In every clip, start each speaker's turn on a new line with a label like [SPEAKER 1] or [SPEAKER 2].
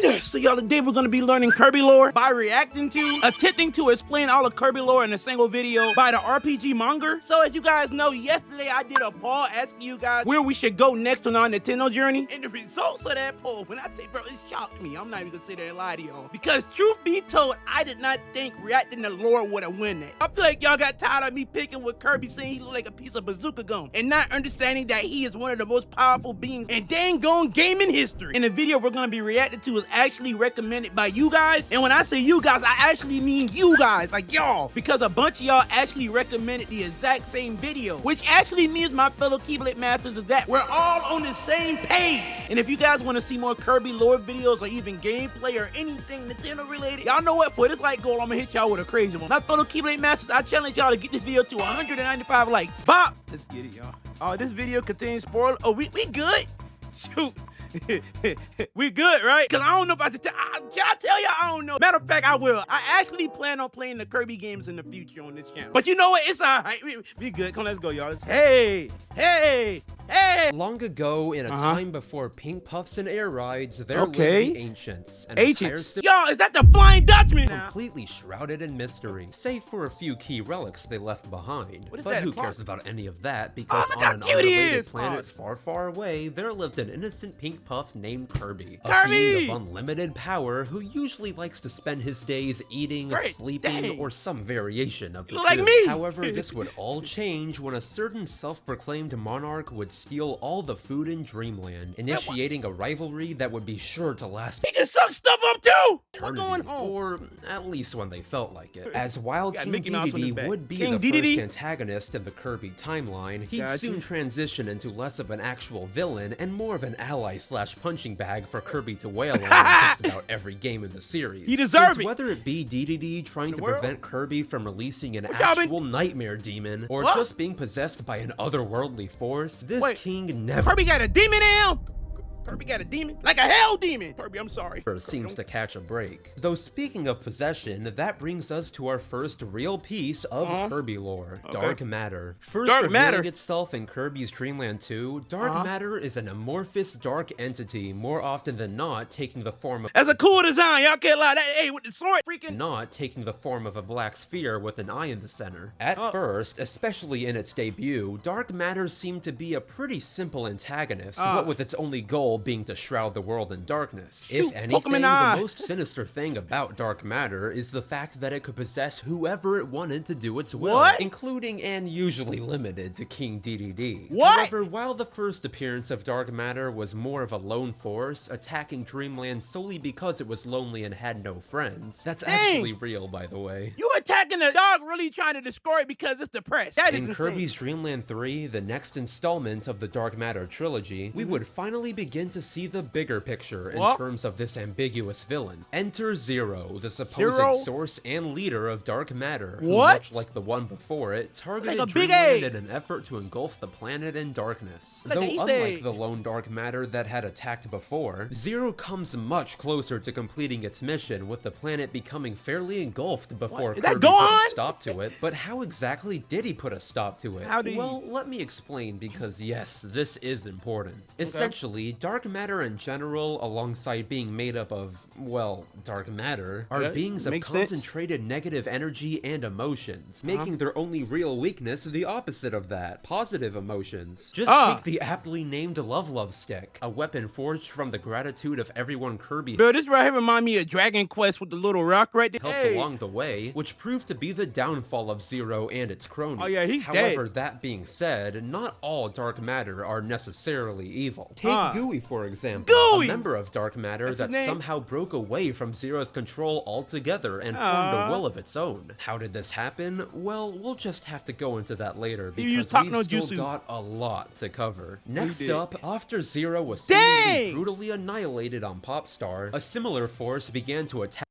[SPEAKER 1] So y'all, today we're gonna be learning Kirby lore by attempting to explain all of Kirby lore in a single video by the RPG Monger. So as you guys know, yesterday I did a poll asking you guys where we should go next on our Nintendo journey. And the results of that poll, when I tell you, bro, it shocked me. I'm not even gonna sit there and lie to y'all. Because truth be told, I did not think reacting to lore would have won that. I feel like y'all got tired of me picking with Kirby saying he looked like a piece of bazooka gum and not understanding that he is one of the most powerful beings in dang gone gaming history. And the video we're gonna be reacting to is actually recommended by you guys. And when I say you guys, I actually mean you guys, like y'all, because a bunch of y'all actually recommended the exact same video, which actually means, my fellow Keyblade Masters, is that we're all on the same page. And if you guys want to see more Kirby lore videos or even gameplay or anything Nintendo related, y'all know what, for this like goal, I'm gonna hit y'all with a crazy one. My fellow Keyblade Masters, I challenge y'all to get this video to 195 likes. Bop! Let's get it, y'all. Oh, this video contains spoilers. Oh, we good? Shoot. We good, right? Because I don't know if I should can I tell you I don't know? Matter of fact, I will. I actually plan on playing the Kirby games in the future on this channel. But you know what? It's all right. We good. Come on, let's go, y'all. Hey!
[SPEAKER 2] Long ago, in a time before pink puffs and air rides, there lived the ancients.
[SPEAKER 1] Y'all, is that the Flying Dutchman?
[SPEAKER 2] Completely shrouded in mystery, save for a few key relics they left behind. But
[SPEAKER 1] that,
[SPEAKER 2] who cares about any of that? Because on an unrelated planet far, far away, there lived an innocent pink puff named Kirby. A being of unlimited power who usually likes to spend his days eating, sleeping, or some variation of the two. However, this would all change when a certain self-proclaimed monarch would steal all the food in Dreamland, initiating a rivalry that would be sure to last.
[SPEAKER 1] He can suck stuff up too! We're going home.
[SPEAKER 2] Or at least when they felt like it. As while King Dedede would be the first antagonist in the Kirby timeline, he'd soon transition into less of an actual villain and more of an ally slash punching bag for Kirby to wail on in just about every game in the series.
[SPEAKER 1] He deserves it!
[SPEAKER 2] Whether it be Dedede trying to prevent Kirby from releasing an actual nightmare demon, or just being possessed by an otherworldly force, this king never—
[SPEAKER 1] Kirby got a demon now? Kirby got a demon? Like a hell demon! Kirby, I'm sorry.
[SPEAKER 2] Seems to catch a break. Though speaking of possession, that brings us to our first real piece of Kirby lore, Dark Matter. First revealing itself in Kirby's Dreamland 2, Dark Matter is an amorphous dark entity, more often than not taking the form of—
[SPEAKER 1] That's a cool design, y'all can't lie. Hey, with the sword freaking—
[SPEAKER 2] Not taking the form of a black sphere with an eye in the center. At first, especially in its debut, Dark Matter seemed to be a pretty simple antagonist, what with its only goal being to shroud the world in darkness. If anything, the most sinister thing about Dark Matter is the fact that it could possess whoever it wanted to do its will, including and usually limited to King Dedede. However, while the first appearance of Dark Matter was more of a lone force, attacking Dreamland solely because it was lonely and had no friends, that's actually real, by the way.
[SPEAKER 1] You attacking the dog, really trying to destroy it because it's depressed. That is
[SPEAKER 2] in Kirby's Dreamland 3, the next installment of the Dark Matter trilogy, we would finally begin to see the bigger picture in terms of this ambiguous villain. Enter Zero, the supposed source and leader of Dark Matter, who, much like the one before it, targeted Dreamland in an effort to engulf the planet in darkness. Though unlike the lone Dark Matter that had attacked before, Zero comes much closer to completing its mission, with the planet becoming fairly engulfed before Kirby put a stop to it. But how exactly did he put a stop to it? Well, let me explain, because yes, this is important. Essentially, Dark Matter in general, alongside being made up of, well, dark matter, are beings of concentrated negative energy and emotions, making their only real weakness the opposite of that, positive emotions. Just take the aptly named Love Stick, a weapon forged from the gratitude of everyone Kirby—
[SPEAKER 1] Bro, this right here remind me of Dragon Quest with the little rock right there.
[SPEAKER 2] Helped along the way, which proved to be the downfall of Zero and its cronies.
[SPEAKER 1] Oh yeah, he's
[SPEAKER 2] However, that being said, not all dark matter are necessarily evil. Take Gooey, for example. A member of Dark Matter that somehow broke away from Zero's control altogether and formed a will of its own. How did this happen? Well, we'll just have to go into that later, because we've still got a lot to cover. Next up, after Zero was seemingly brutally annihilated on Popstar, a similar force began to attack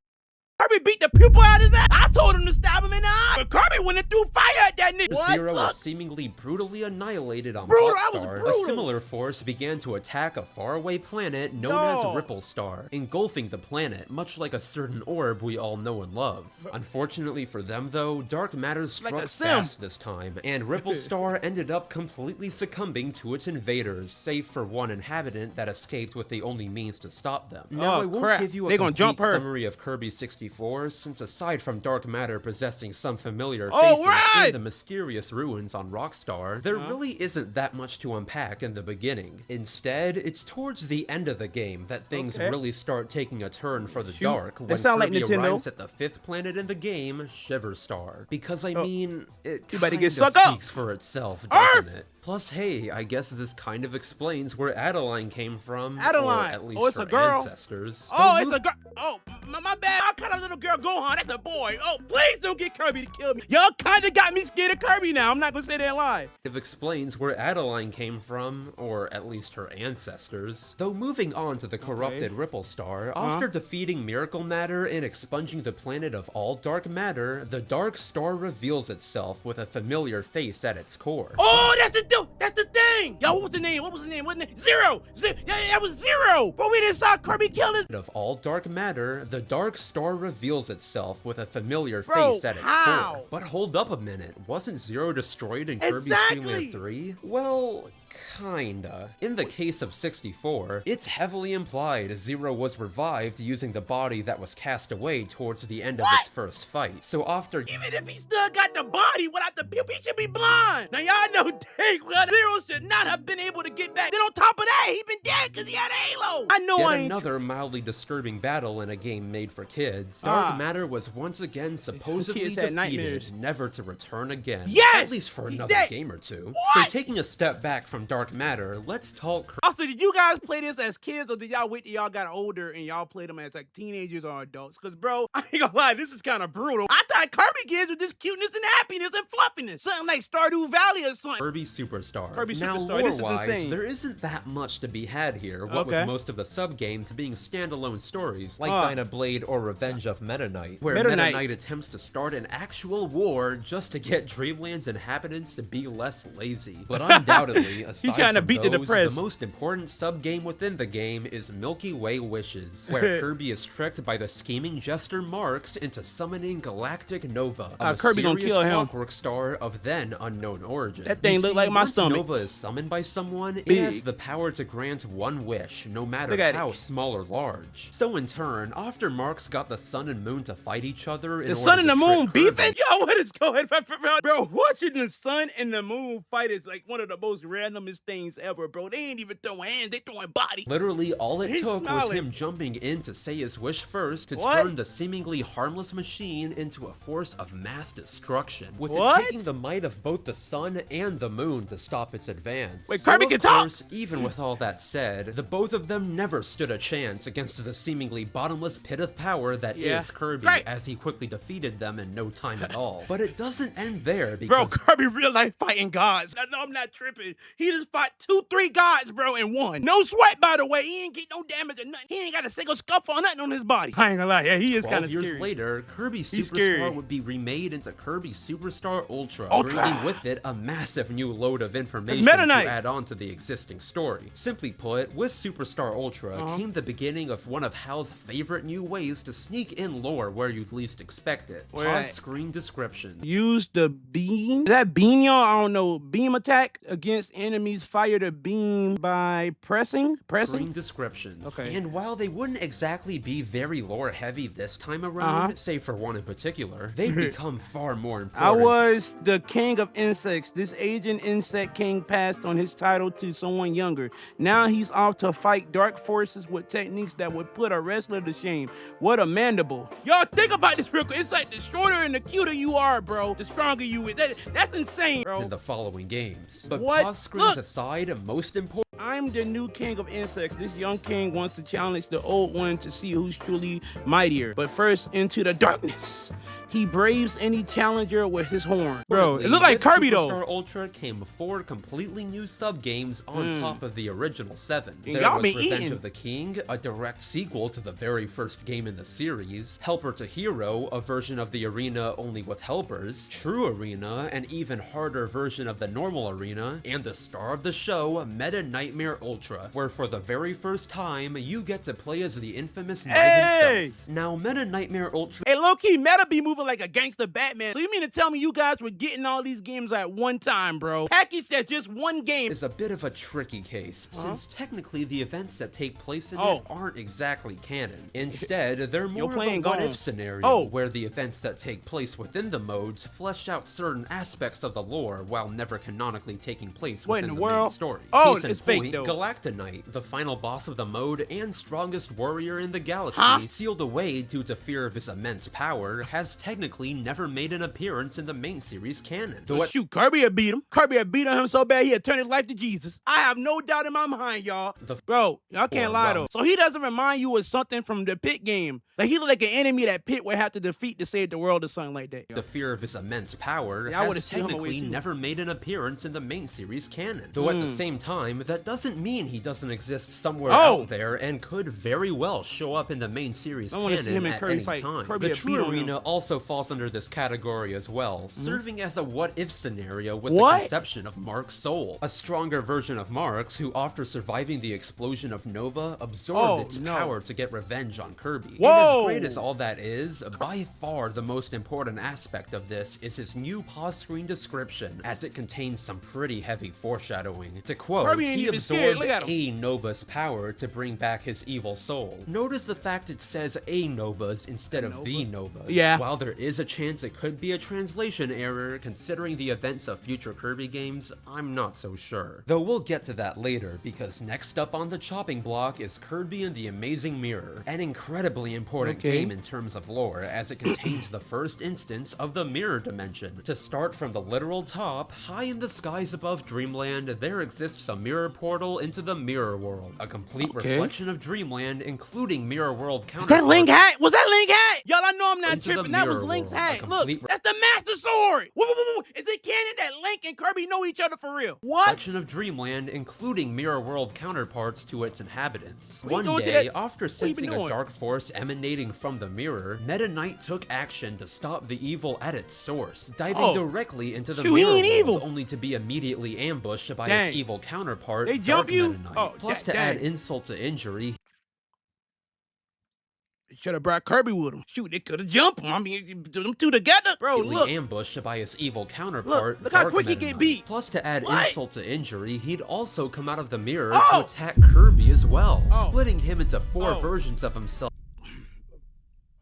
[SPEAKER 1] Kirby beat the pupil out of his ass. I told him to stab him in the eye, but Kirby went and threw fire at that nigga.
[SPEAKER 2] Zero was seemingly brutally annihilated on Rockstar. A similar force began to attack a faraway planet known as Ripple Star, engulfing the planet, much like a certain orb we all know and love. Unfortunately for them, though, dark matter struck fast this time, and Ripple Star ended up completely succumbing to its invaders, save for one inhabitant that escaped with the only means to stop them. Now, I won't give you a complete summary of Kirby 64, since aside from dark matter possessing some familiar faces in the mysterious ruins on Rockstar, there really isn't that much to unpack in the beginning. Instead, it's towards the end of the game that things really start taking a turn for the dark when Kirby arrives at the 5th planet in the game, Shiver Star. Because I mean, it kind of speaks for itself, doesn't it? Plus, hey, I guess this kind of explains where Adeline came from, or at least her ancestors.
[SPEAKER 1] It's a girl. Oh, my bad. How can a little girl go on? That's a boy. Oh, please don't get Kirby to kill me. Y'all kind of got me scared of Kirby now. I'm not gonna say that lie.
[SPEAKER 2] It explains where Adeline came from, or at least her ancestors. Though moving on to the corrupted Ripple Star, after defeating Miracle Matter and expunging the planet of all dark matter, the Dark Star reveals itself with a familiar face at its core.
[SPEAKER 1] Oh, that's the thing! Yo, what was the name? What was the name? Zero! Yeah, that was Zero! But we didn't saw Kirby kill it!
[SPEAKER 2] Of all dark matter, the Dark Star reveals itself with a familiar face at its core. But hold up a minute, wasn't Zero destroyed in Kirby's Dreamland 3? Well, kinda. In the case of 64, it's heavily implied Zero was revived using the body that was cast away towards the end of its first fight. So after—
[SPEAKER 1] even if he still got the body without the pupil, he should be blind! Now y'all know dang well Zero should not have been able to get back. Then on top of that, he been dead because he had a halo! I know I ain't—
[SPEAKER 2] another mildly disturbing battle in a game made for kids. Dark matter was once again supposedly defeated, never to return again.
[SPEAKER 1] Yes!
[SPEAKER 2] At least for another game or two. So taking a step back from dark matter, let's talk—
[SPEAKER 1] Also, did you guys play this as kids, or did y'all wait till y'all got older and y'all played them as like teenagers or adults? Because bro, I ain't gonna lie, this is kind of brutal. I thought Kirby kids were just cuteness and happiness and fluffiness, something like Stardew Valley or something.
[SPEAKER 2] Kirby Superstar.
[SPEAKER 1] Now,
[SPEAKER 2] this is insane. There isn't that much to be had here, what with most of the sub-games being standalone stories, like Dynablade or Revenge of Meta Knight, where Meta Knight attempts to start an actual war just to get Dreamland's inhabitants to be less lazy. But undoubtedly, aside from the most important sub-game within the game is Milky Way Wishes, where Kirby is tricked by the scheming jester Marx into summoning Galactic Nova, a mysterious clockwork star of then unknown origin.
[SPEAKER 1] That thing look like my stomach.
[SPEAKER 2] Nova is summoned by someone, it has the power to grant one wish, no matter how small or large. So in turn, after Marx got the sun and moon to fight each other,
[SPEAKER 1] the sun and the moon beefing? Yo, what is going on? Bro, watching the sun and the moon fight is like one of the most randomest things ever, bro. They ain't even throwing hands, they throwing body.
[SPEAKER 2] Literally, all it took was him jumping in to say his wish first to turn the seemingly harmless machine into a force of mass destruction, with it taking the might of both the sun and the moon to stop its advance.
[SPEAKER 1] Wait, Kirby can talk!
[SPEAKER 2] Even with all that said, the both of them never stood a chance against the seemingly bottomless pit of power that is Kirby, as he quickly defeated them in no time at all. But it doesn't end there, because—
[SPEAKER 1] bro, Kirby real life fighting gods. I know I'm not tripping. He just fought 2-3 gods, bro, and won. No sweat, by the way. He ain't get no damage or nothing. He ain't got a single scuff or nothing on his body. I ain't gonna lie, he is kind of scary.
[SPEAKER 2] 12 years later, Kirby Superstar would be remade into Kirby Superstar Ultra, bringing with it a massive new load of information to add on to the existing story. Simply put, with Superstar Ultra came the beginning of one of Hal's favorite new ways to sneak in lore where you'd least expect it. Pause screen description.
[SPEAKER 1] Use the beam. Is that beam, y'all? I don't know. Beam attack against enemies. Fire the beam by pressing.
[SPEAKER 2] Screen descriptions. And while they wouldn't exactly be very lore heavy this time around, save for one in particular, they become far more important.
[SPEAKER 1] I was the king of insects. This aging insect king passed on his title to someone younger. Now he's off to fight dark forces with techniques that would put a wrestler to shame. What a mandible. Y'all think about this real quick. It's like the shorter and the cuter you are, bro, the stronger you is. That's insane, bro.
[SPEAKER 2] In the following games. But pause screens aside, most important—
[SPEAKER 1] I'm the new king of insects. This young king wants to challenge the old one to see who's truly mightier. But first, into the darkness. He braves any challenger with his horn. Bro, it looked like Kirby though.
[SPEAKER 2] Superstar Ultra came 4 completely new sub-games on top of the original 7.
[SPEAKER 1] And
[SPEAKER 2] There
[SPEAKER 1] y'all
[SPEAKER 2] was
[SPEAKER 1] been
[SPEAKER 2] Revenge
[SPEAKER 1] eating.
[SPEAKER 2] of the King, a direct sequel to the very first game in the series, Helper to Hero, a version of the arena only with helpers, True Arena, an even harder version of the normal arena, and the star of the show, Meta Nightmare Ultra, where for the very first time, you get to play as the infamous Knight himself. Now, Meta Nightmare Ultra...
[SPEAKER 1] Hey, low-key, Meta be moving like a gangster Batman. So you mean to tell me you guys were getting all these games at one time, bro? Package that's just one game.
[SPEAKER 2] Is a bit of a tricky case, since technically the events that take place in
[SPEAKER 1] Oh.
[SPEAKER 2] it aren't exactly canon. Instead, they're more of a
[SPEAKER 1] playing
[SPEAKER 2] what-if
[SPEAKER 1] gone.
[SPEAKER 2] scenario, where the events that take place within the modes flesh out certain aspects of the lore while never canonically taking place
[SPEAKER 1] What in
[SPEAKER 2] within
[SPEAKER 1] the
[SPEAKER 2] the main
[SPEAKER 1] world?
[SPEAKER 2] story.
[SPEAKER 1] Oh,
[SPEAKER 2] Case in
[SPEAKER 1] it's fake,
[SPEAKER 2] point,
[SPEAKER 1] though.
[SPEAKER 2] Galactonite, the final boss of the mode and strongest warrior in the galaxy, sealed away due to fear of his immense power, has technically never made an appearance in the main series canon.
[SPEAKER 1] But shoot, Kirby had beat him. Kirby had beat him so bad he had turned his life to Jesus. I have no doubt in my mind, y'all. Bro, y'all can't lie though. So he doesn't remind you of something from the Pit game. Like he look like an enemy that Pit would have to defeat to save the world or something like that.
[SPEAKER 2] The fear of his immense power
[SPEAKER 1] I would've
[SPEAKER 2] has
[SPEAKER 1] seen him away
[SPEAKER 2] technically
[SPEAKER 1] too.
[SPEAKER 2] never made an appearance in the main series canon. Though at the same time, that doesn't mean he doesn't exist somewhere out there and could very well show up in the main series
[SPEAKER 1] I wanna see him
[SPEAKER 2] canon
[SPEAKER 1] and
[SPEAKER 2] at
[SPEAKER 1] Kirby
[SPEAKER 2] any
[SPEAKER 1] fight.
[SPEAKER 2] time.
[SPEAKER 1] Kirby
[SPEAKER 2] The
[SPEAKER 1] had beat
[SPEAKER 2] True
[SPEAKER 1] on him.
[SPEAKER 2] Arena also falls under this category as well, serving as a what-if scenario with the
[SPEAKER 1] What?
[SPEAKER 2] conception of Mark's soul. A stronger version of Mark's who, after surviving the explosion of Nova, absorbed its power to get revenge on Kirby.
[SPEAKER 1] Whoa!
[SPEAKER 2] And as great as all that is, by far the most important aspect of this is his new pause screen description, as it contains some pretty heavy foreshadowing. To quote,
[SPEAKER 1] Kirby ain't
[SPEAKER 2] he
[SPEAKER 1] even scared.
[SPEAKER 2] absorbed
[SPEAKER 1] Look at him.
[SPEAKER 2] a Nova's power to bring back his evil soul. Notice the fact it says a Nova's instead of the Nova's.
[SPEAKER 1] Yeah.
[SPEAKER 2] While there is a chance it could be a translation error, considering the events of future Kirby games, I'm not so sure. Though we'll get to that later, because next up on the chopping block is Kirby and the Amazing Mirror, an incredibly important game in terms of lore, as it contains the first instance of the mirror dimension. To start from the literal top, high in the skies above Dreamland, there exists a mirror portal into the Mirror World, a complete reflection of Dreamland, including Mirror World counterparts.
[SPEAKER 1] That Link hat? Was that Link hat? Y'all, I know I'm not
[SPEAKER 2] Into the
[SPEAKER 1] tripping. That was
[SPEAKER 2] Mirror
[SPEAKER 1] Link's
[SPEAKER 2] World, a
[SPEAKER 1] hat. Look,
[SPEAKER 2] complete
[SPEAKER 1] that's the Master Sword. Whoa. Is it canon that Link and Kirby know each other for real? What?
[SPEAKER 2] Reflection of Dreamland, including Mirror World counterparts to its inhabitants.
[SPEAKER 1] What you
[SPEAKER 2] One
[SPEAKER 1] doing to
[SPEAKER 2] day,
[SPEAKER 1] that?
[SPEAKER 2] after
[SPEAKER 1] What you been
[SPEAKER 2] sensing a
[SPEAKER 1] doing?
[SPEAKER 2] dark force emanating from the mirror, Meta Knight took action to stop the evil at its source, diving directly into the
[SPEAKER 1] Shoot, he
[SPEAKER 2] mirror
[SPEAKER 1] ain't
[SPEAKER 2] world,
[SPEAKER 1] evil.
[SPEAKER 2] only to be immediately ambushed by
[SPEAKER 1] Dang.
[SPEAKER 2] his evil counterpart,
[SPEAKER 1] They jump
[SPEAKER 2] Dark
[SPEAKER 1] you?
[SPEAKER 2] Meta Knight.
[SPEAKER 1] Oh,
[SPEAKER 2] Plus, to
[SPEAKER 1] dang.
[SPEAKER 2] add insult to injury,
[SPEAKER 1] Should have brought Kirby with him. Shoot, they could have jumped him. I mean, them two together. Bro, look.
[SPEAKER 2] ambushed by his evil counterpart,
[SPEAKER 1] Look how
[SPEAKER 2] Dark
[SPEAKER 1] quick he
[SPEAKER 2] Meta
[SPEAKER 1] get
[SPEAKER 2] Knight.
[SPEAKER 1] beat.
[SPEAKER 2] Plus, to add
[SPEAKER 1] What?
[SPEAKER 2] insult to injury, he'd also come out of the mirror
[SPEAKER 1] Oh!
[SPEAKER 2] to attack Kirby as well,
[SPEAKER 1] Oh.
[SPEAKER 2] splitting him into 4
[SPEAKER 1] Oh.
[SPEAKER 2] versions of himself.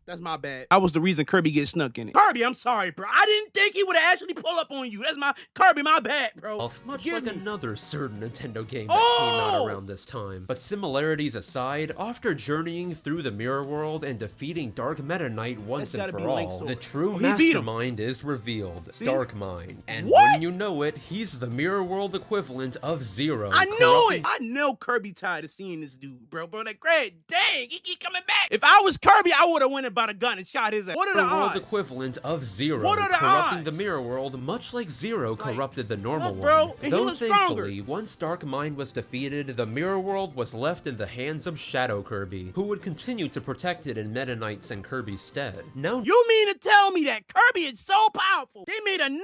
[SPEAKER 1] That's my bad. I was the reason Kirby gets snuck in it. Kirby, I'm sorry, bro. I didn't think he would actually pull up on you. That's my Kirby, my bad, bro.
[SPEAKER 2] Much
[SPEAKER 1] Forgive
[SPEAKER 2] like
[SPEAKER 1] me.
[SPEAKER 2] another certain Nintendo game that came out
[SPEAKER 1] Oh!
[SPEAKER 2] around this time. But similarities aside, after journeying through the Mirror World and defeating Dark Meta Knight once
[SPEAKER 1] That's
[SPEAKER 2] and
[SPEAKER 1] gotta
[SPEAKER 2] for
[SPEAKER 1] be Link's
[SPEAKER 2] all,
[SPEAKER 1] sword.
[SPEAKER 2] the true
[SPEAKER 1] Oh, he beat him.
[SPEAKER 2] mastermind is revealed,
[SPEAKER 1] See?
[SPEAKER 2] Dark Mind. And
[SPEAKER 1] What?
[SPEAKER 2] when you know it, he's the Mirror World equivalent of Zero.
[SPEAKER 1] I knew it. I know Kirby tired of seeing this dude, bro. Like, Greg, dang, he keep coming back. If I was Kirby, I would have went about a gun and shot his ass. What are the
[SPEAKER 2] World
[SPEAKER 1] odds?
[SPEAKER 2] equivalent of Zero,
[SPEAKER 1] What are the
[SPEAKER 2] corrupting
[SPEAKER 1] odds?
[SPEAKER 2] the Mirror World much like Zero corrupted the normal
[SPEAKER 1] look, bro,
[SPEAKER 2] one.
[SPEAKER 1] and he
[SPEAKER 2] Though
[SPEAKER 1] looks stronger.
[SPEAKER 2] thankfully, once Dark Mind was defeated, the Mirror World was left in the hands of Shadow Kirby, who would continue to protect it in Meta Knight's and Kirby's stead. Now,
[SPEAKER 1] You mean to tell me that Kirby is so powerful? They made another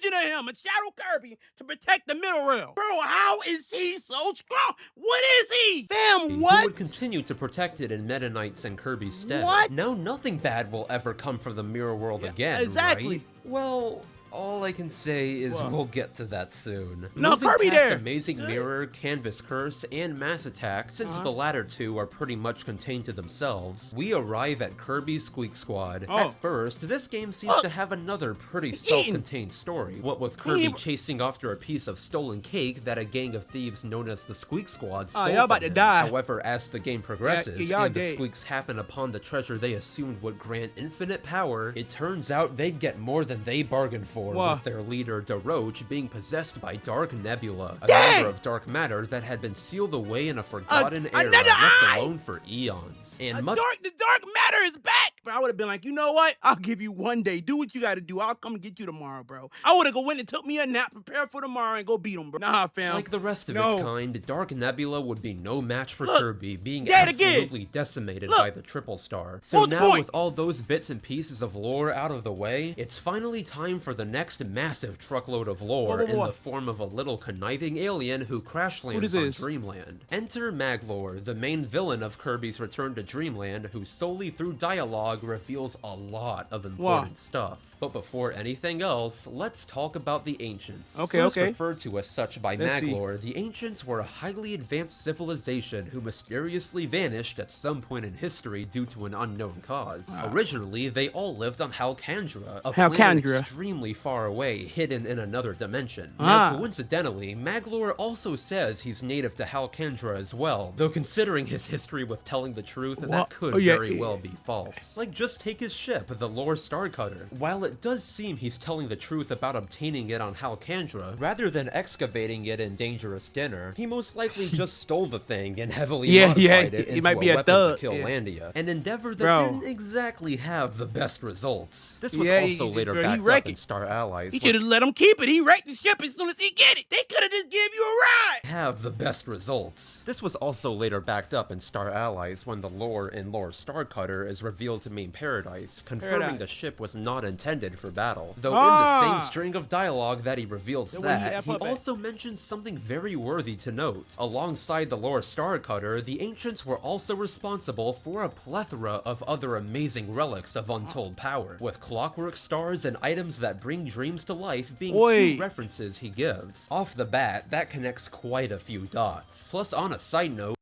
[SPEAKER 1] version of him, a Shadow Kirby, to protect the Middle Realm. Bro, how is he so strong? What is he? Fam,
[SPEAKER 2] who
[SPEAKER 1] what?
[SPEAKER 2] would continue to protect it in Meta Knight's and Kirby's stead.
[SPEAKER 1] What?
[SPEAKER 2] Now, nothing bad will ever come from the Mirror World again,
[SPEAKER 1] exactly.
[SPEAKER 2] right? Well, all I can say is
[SPEAKER 1] What?
[SPEAKER 2] we'll get to that soon.
[SPEAKER 1] No,
[SPEAKER 2] Moving
[SPEAKER 1] Kirby
[SPEAKER 2] past
[SPEAKER 1] there.
[SPEAKER 2] Amazing Mirror, Canvas Curse, and Mass Attack, since the latter two are pretty much contained to themselves, we arrive at Kirby's Squeak Squad. At first, this game seems to have another pretty self-contained story. What with Kirby chasing after a piece of stolen cake that a gang of thieves known as the Squeak Squad stole
[SPEAKER 1] y'all about
[SPEAKER 2] from
[SPEAKER 1] to
[SPEAKER 2] him.
[SPEAKER 1] die.
[SPEAKER 2] However, as the game progresses,
[SPEAKER 1] y'all
[SPEAKER 2] and the
[SPEAKER 1] dead.
[SPEAKER 2] Squeaks happen upon the treasure they assumed would grant infinite power, it turns out they'd get more than they bargained for. Maglore, with their leader Daroach being possessed by Dark Nebula, a
[SPEAKER 1] Dang!
[SPEAKER 2] member of Dark Matter that had been sealed away in a forgotten era, left alone for eons. And
[SPEAKER 1] the dark matter is back! Bro, I would have been like, you know what? I'll give you one day. Do what you gotta do. I'll come get you tomorrow, bro. I would have went and took me a nap, prepare for tomorrow, and go beat him, bro. Nah, fam.
[SPEAKER 2] Like the rest of its kind, Dark Nebula would be no match for Kirby, being absolutely decimated by the Triple Star. So now, with all those bits and pieces of lore out of the way, it's finally time for the next massive truckload of lore in the form of a little conniving alien who crash lands on Dreamland. Enter Maglore, the main villain of Kirby's Return to Dreamland, who solely through dialogue reveals a lot of important stuff. But before anything else, let's talk about the Ancients. First referred to as such by Maglore, the Ancients were a highly advanced civilization who mysteriously vanished at some point in history due to an unknown cause. Originally, they all lived on Halcandra, a planet extremely far away, hidden in another dimension. Now, coincidentally, Maglore also says he's native to Halcandra as well, though considering his history with telling the truth, that could very well be false. Like, just take his ship, the Lore Starcutter. While it does seem he's telling the truth about obtaining it on Halcandra, rather than excavating it in Dangerous Dinner, he most likely just stole the thing and heavily modified it into a weapon to kill Landia, an endeavor that didn't exactly have the best results. This was also later backed up in Star Allies.
[SPEAKER 1] He should have let him keep it. He wrecked the ship as soon as he get it. They could have just give you a ride.
[SPEAKER 2] Have the best results. This was also later backed up in Star Allies when the lore in Lore Starcutter is revealed to mean Paradise, confirming the ship was not intended for battle. Though in the same string of dialogue that he reveals that, he also mentions something very worthy to note. Alongside the Lore Starcutter, the Ancients were also responsible for a plethora of other amazing relics of untold power, with clockwork stars and items that bring dreams to life being two references he gives. Off the bat, that connects quite a few dots. Plus, on a side note,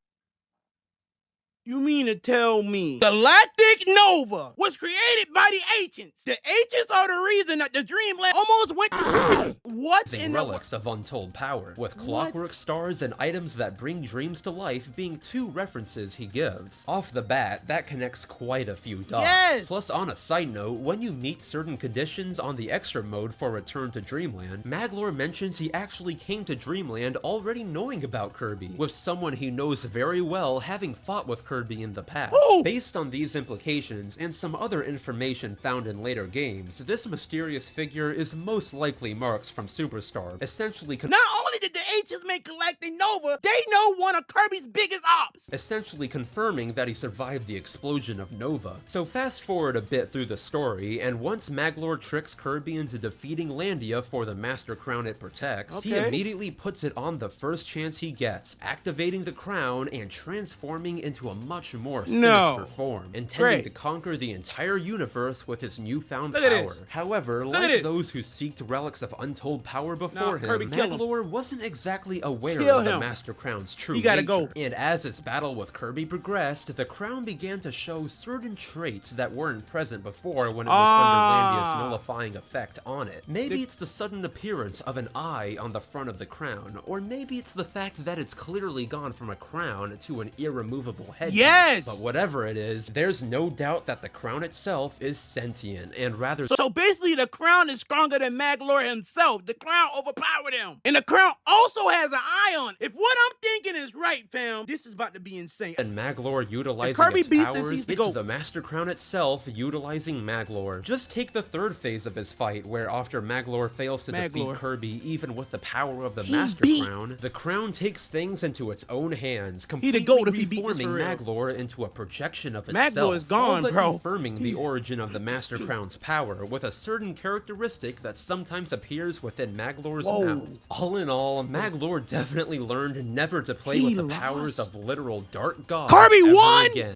[SPEAKER 1] you mean to tell me Galactic Nova was created by the Ancients? The Ancients are the reason that the Dreamland almost went... What in
[SPEAKER 2] relics of untold power, with clockwork stars and items that bring dreams to life being two references he gives. Off the bat, that connects quite a few dots. Plus, on a side note, when you meet certain conditions on the extra mode for Return to Dreamland, Maglore mentions he actually came to Dreamland already knowing about Kirby, with someone he knows very well having fought with Kirby in the past. Based on these implications and some other information found in later games, this mysterious figure is most likely Marks from Superstar, essentially
[SPEAKER 1] not only did the Ancients make Galactic Nova, they know one of Kirby's biggest ops!
[SPEAKER 2] Essentially confirming that he survived the explosion of Nova. So fast forward a bit through the story, and once Maglore tricks Kirby into defeating Landia for the Master Crown it protects, he immediately puts it on the first chance he gets, activating the crown and transforming into a much more sinister form, intending to conquer the entire universe with his newfound power. However, like those who seeked relics of untold power before him, Maglore wasn't exactly aware of the Master Crown's true nature. And as his battle with Kirby progressed, the crown began to show certain traits that weren't present before when it was under Landia's nullifying effect on it. Maybe it's the sudden appearance of an eye on the front of the crown, or maybe it's the fact that it's clearly gone from a crown to an irremovable head. But whatever it is, there's no doubt that the crown itself is sentient, and rather...
[SPEAKER 1] So basically the crown is stronger than Maglore himself. The crown overpowered him. And the crown also has an eye on it. If what I'm thinking is right, fam, this is about to be insane.
[SPEAKER 2] And Maglore utilizing its powers, it's the Master Crown itself utilizing Maglore. Just take the third phase of his fight, where after Maglore fails to defeat Kirby even with the power of the Master Crown, the crown takes things into its own hands, completely reforming Maglore into a projection of itself,
[SPEAKER 1] Maglore is gone, bro.
[SPEAKER 2] Confirming the origin of the Master Crown's power with a certain characteristic that sometimes appears within Maglore's mouth. All in all, Maglore definitely learned never to play with the powers of literal dark gods
[SPEAKER 1] Kirby won!
[SPEAKER 2] Again.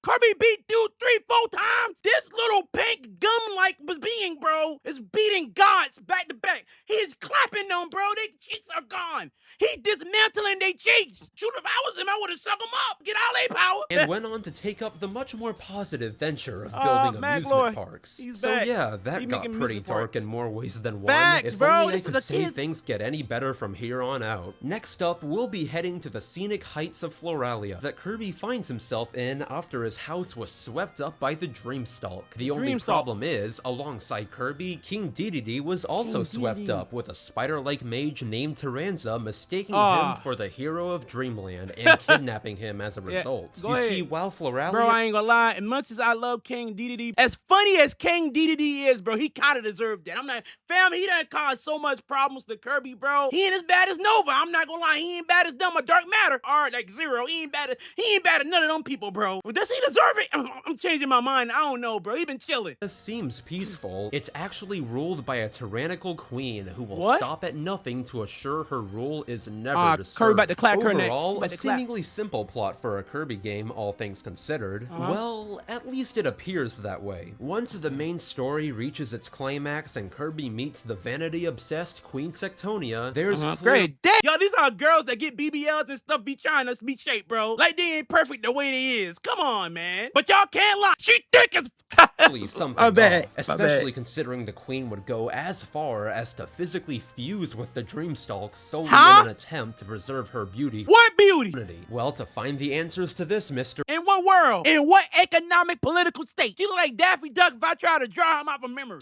[SPEAKER 1] Kirby beat dude 3-4 times. This little pink gum-like being, bro, is beating gods back to back. He's clapping them, bro. Their cheeks are gone. He dismantling their cheeks. Shoot, if I was him, I would have sucked them up. Get all their power.
[SPEAKER 2] And went on to take up the much more positive venture of building amusement parks. So yeah, that got pretty dark in more ways than one. If only I could say things get any better from here on out. Next up, we'll be heading to the scenic heights of Floralia that Kirby finds himself in after his Teranza's house was swept up by the Dreamstalk. The only problem is, alongside Kirby, King Dedede was also swept up, with a spider-like mage named Teranza mistaking him for the hero of Dreamland and kidnapping him as a result. See, while Floralia...
[SPEAKER 1] Bro, I ain't gonna lie, as much as I love King Dedede, as funny as King Dedede is, bro, he kinda deserved that. I'm not, fam, he done caused so much problems to Kirby, bro. He ain't as bad as Nova. I'm not gonna lie, he ain't bad as them or Dark Matter. Or like Zero, he ain't bad as none of them people, bro. But does he deserve it? I'm changing my mind. I don't know, bro. He been chilling.
[SPEAKER 2] This seems peaceful. It's actually ruled by a tyrannical queen who will stop at nothing to assure her rule is never disturbed.
[SPEAKER 1] Kirby about to clack her neck.
[SPEAKER 2] Overall, a seemingly simple plot for a Kirby game, all things considered. Well, at least it appears that way. Once the main story reaches its climax and Kirby meets the vanity-obsessed Queen Sectonia, there's
[SPEAKER 1] great. Yo, these are girls that get BBLs and stuff be trying to be shaped, bro. Like they ain't perfect the way they is. Come on, man. But y'all can't lie. She thick as
[SPEAKER 2] something off, especially considering the queen would go as far as to physically fuse with the Dreamstalk solely in an attempt to preserve her beauty.
[SPEAKER 1] What beauty?
[SPEAKER 2] Well, to find the answers to this, Mr.
[SPEAKER 1] In what world? In what economic political state? She look like Daffy Duck if I try to draw him out from memory.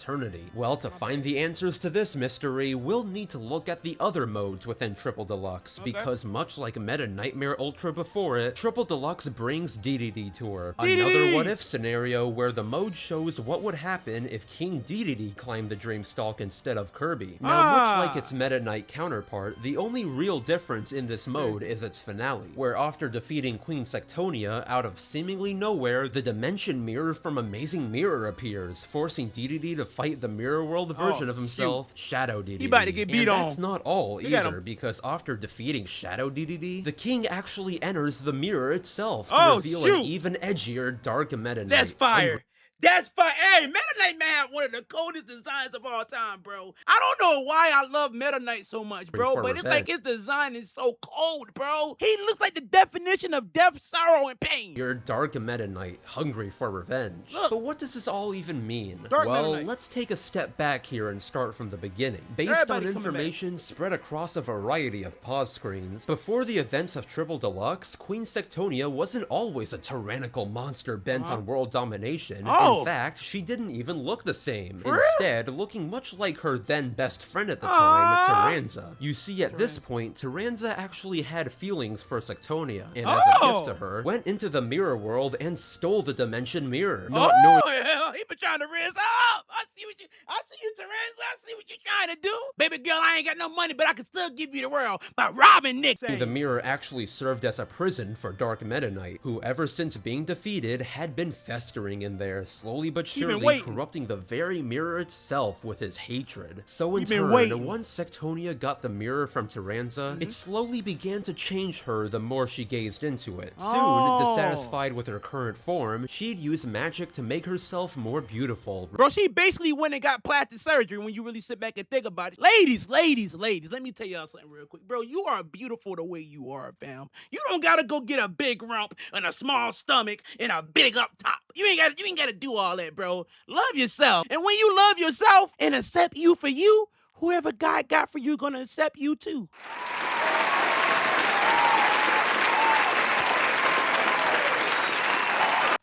[SPEAKER 2] Well, to find the answers to this mystery, we'll need to look at the other modes within Triple Deluxe, because much like Meta Nightmare Ultra before it, Triple Deluxe brings Dedede to her. Another what-if scenario where the mode shows what would happen if King Dedede climbed the Dreamstalk instead of Kirby. Now, much like its Meta Knight counterpart, the only real difference in this mode is its finale, where after defeating Queen Sectonia, out of seemingly nowhere, the Dimension Mirror from Amazing Mirror appears, forcing Dedede to fight the Mirror World version of himself, Shadow Dedede.
[SPEAKER 1] He about to get beat on.
[SPEAKER 2] That's not all either, because after defeating Shadow Dedede, the king actually enters the mirror itself to reveal an even edgier Dark Meta Knight.
[SPEAKER 1] That's fire. That's fire. Hey, Meta Knight man have one of the coldest designs of all time, bro. I don't know why I love Meta Knight so much, bro, but it's like his design is so cold, bro. He looks like the definition of death, sorrow, and pain.
[SPEAKER 2] You're Dark Meta Knight, hungry for revenge.
[SPEAKER 1] Look.
[SPEAKER 2] But what does this all even mean?
[SPEAKER 1] Well,
[SPEAKER 2] let's take a step back here and start from the beginning. Based on information spread across a variety of pause screens, before the events of Triple Deluxe, Queen Sectonia wasn't always a tyrannical monster bent on world domination. In fact, she didn't even look the same. Instead, looking much like her then best friend at the time, Teranza. You see, at this point, Teranza actually had feelings for Sectonia, and as a gift to her, went into the mirror world and stole the Dimension Mirror. Not knowing
[SPEAKER 1] he been trying to raise up. I see you, Teranza. I see what you're trying to do. Baby girl, I ain't got no money, but I can still give you the world by robbing Nick.
[SPEAKER 2] The mirror actually served as a prison for Dark Meta Knight, who ever since being defeated had been festering in there, slowly but surely corrupting the very mirror itself with his hatred. So in turn, once Sectonia got the mirror from Teranza, it slowly began to change her the more she gazed into it. Soon, dissatisfied with her current form, she'd use magic to make herself more beautiful.
[SPEAKER 1] Bro, she basically went and got plastic surgery when you really sit back and think about it. Ladies, let me tell y'all something real quick. Bro, you are beautiful the way you are, fam. You don't gotta go get a big rump and a small stomach and a big up top. You ain't gotta do all that, bro. Love yourself. And when you love yourself and accept you for you, whoever God got for you gonna accept you too.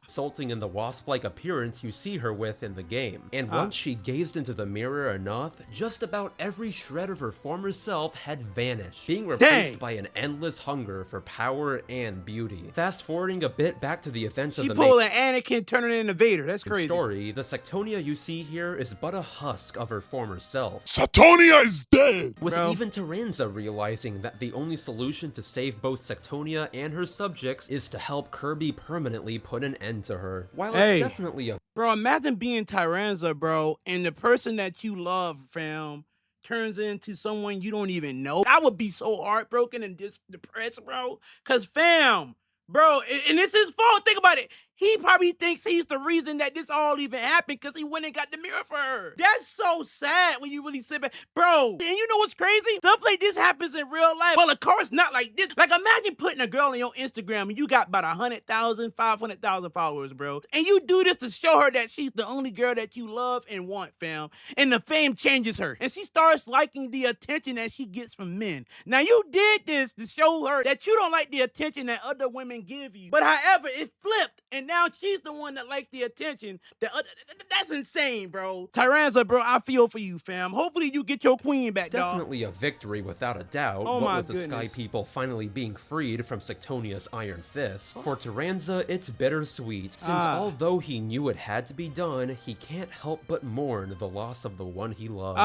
[SPEAKER 2] Resulting in the wasp-like appearance you see her with in the game. And once she gazed into the mirror enough, just about every shred of her former self had vanished, being replaced by an endless hunger for power and beauty. Fast forwarding a bit back to the events of the
[SPEAKER 1] main an Anakin turning into Vader. That's crazy.
[SPEAKER 2] Story, the Sectonia you see here is but a husk of her former self.
[SPEAKER 3] Sectonia is dead!
[SPEAKER 2] With even Teranza realizing that the only solution to save both Sectonia and her subjects is to help Kirby permanently put an end to her. While it's definitely a...
[SPEAKER 1] Bro, imagine being Teranza, bro, and the person that you love, fam, turns into someone you don't even know. I would be so heartbroken and depressed, bro. Cause fam, bro, and it's his fault. Think about it. He probably thinks he's the reason that this all even happened because he went and got the mirror for her. That's so sad when you really sit back. Bro, and you know what's crazy? Stuff like this happens in real life. Well, of course, not like this. Like, imagine putting a girl on your Instagram and you got about 100,000, 500,000 followers, bro. And you do this to show her that she's the only girl that you love and want, fam. And the fame changes her. And she starts liking the attention that she gets from men. Now, you did this to show her that you don't like the attention that other women give you. But however, it flipped. And and now she's the one that likes the attention. That's insane, bro. Tyranza, bro, I feel for you, fam. Hopefully you get your queen back,
[SPEAKER 2] it's definitely a victory without a doubt.
[SPEAKER 1] Oh
[SPEAKER 2] what
[SPEAKER 1] my
[SPEAKER 2] with the Sky People finally being freed from Sectonia's Iron Fist. For Tyranza, it's bittersweet, since although he knew it had to be done, he can't help but mourn the loss of the one he loved.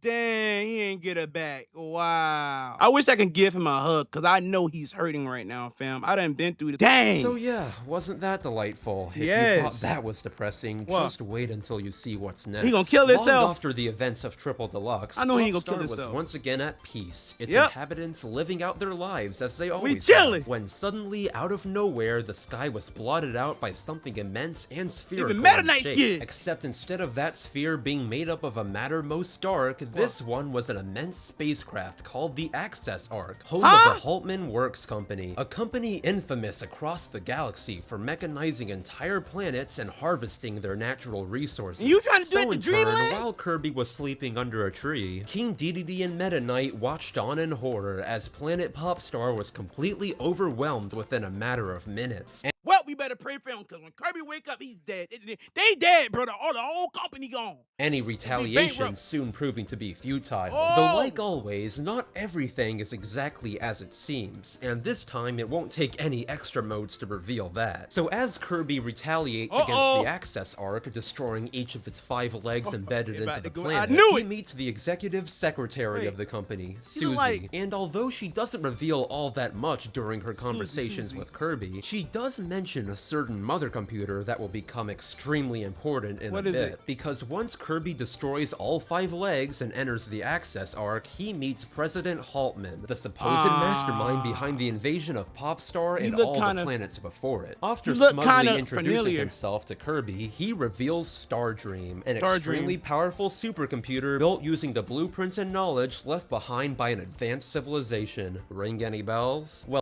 [SPEAKER 1] Dang, he ain't get it back. Wow. I wish I could give him a hug, because I know he's hurting right now, fam. I done been through this. Dang.
[SPEAKER 2] So yeah, wasn't that delightful? If
[SPEAKER 1] yes.
[SPEAKER 2] you thought that was depressing, just wait until you see what's next.
[SPEAKER 1] He gonna kill himself.
[SPEAKER 2] Long after the events of Triple Deluxe,
[SPEAKER 1] I know he ain't gonna kill himself.
[SPEAKER 2] was once again at peace, its inhabitants living out their lives as they always
[SPEAKER 1] chillin'.
[SPEAKER 2] have, when suddenly, out of nowhere, the sky was blotted out by something immense and spherical
[SPEAKER 1] Even Meta
[SPEAKER 2] in
[SPEAKER 1] Knight's
[SPEAKER 2] shape.
[SPEAKER 1] kid.
[SPEAKER 2] Except instead of that sphere being made up of a matter most dark, this one was an immense spacecraft called the Access Arc, home of the Haltman Works Company, a company infamous across the galaxy for mechanizing entire planets and harvesting their natural resources.
[SPEAKER 1] And you trying to do it to
[SPEAKER 2] in
[SPEAKER 1] Dreamland?
[SPEAKER 2] turn, while Kirby was sleeping under a tree, King Dedede and Meta Knight watched on in horror as Planet Popstar was completely overwhelmed within a matter of minutes.
[SPEAKER 1] Well, we better pray for him, because when Kirby wake up, he's dead. They dead, brother. All the whole company gone.
[SPEAKER 2] Any retaliation soon proving to be futile. Though like always, not everything is exactly as it seems, and this time it won't take any extra modes to reveal that. So as Kirby retaliates against the Access Arc, destroying each of its 5 legs embedded into the planet, he meets the executive secretary of the company, Susie. And although she doesn't reveal all that much during her conversations with Kirby, she does mention a certain mother computer that will become extremely important in a bit. Because once Kirby destroys all 5 legs and enters the Access Arc, he meets President Haltman, the supposed mastermind behind the invasion of Popstar and all the planets before it. After smugly introducing himself to Kirby, he reveals Stardream, an extremely powerful supercomputer built using the blueprints and knowledge left behind by an advanced civilization. Ring any bells? Well,